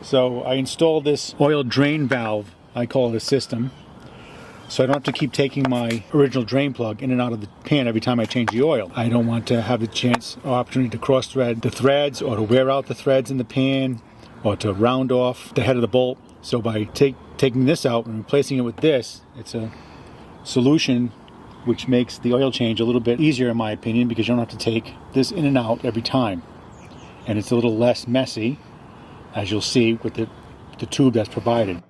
So I installed this oil drain valve, I call it a system, so I don't have to keep taking my original drain plug in and out of the pan every time I change the oil. I don't want to have the chance or opportunity to cross thread the threads or to wear out the threads in the pan or to round off the head of the bolt. So by taking this out and replacing it with this, it's a solution which makes the oil change a little bit easier in my opinion, because you don't have to take this in and out every time. And it's a little less messy, as you'll see with the tube that's provided.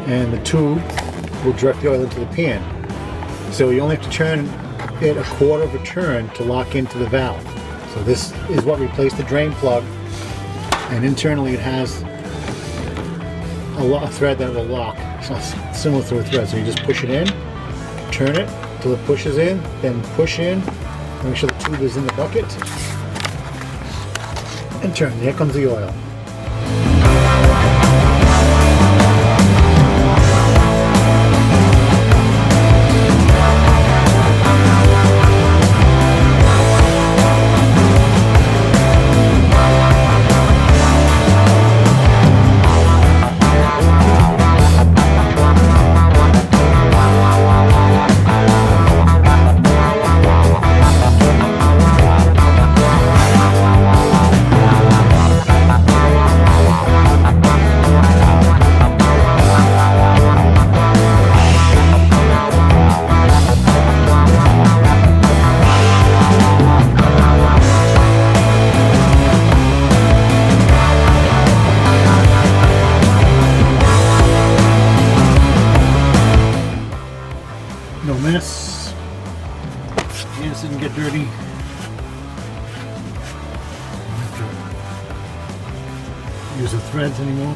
And the tube will direct the oil into the pan. So you only have to turn it a quarter of a turn to lock into the valve. So this is what replaced the drain plug, and internally it has a thread that will lock. So it's similar to a thread. So you just push it in, turn it until it pushes in, then push in, make sure the tube is in the bucket, and turn. Here comes the oil. No mess. Hands didn't get dirty. Don't have to use the threads anymore.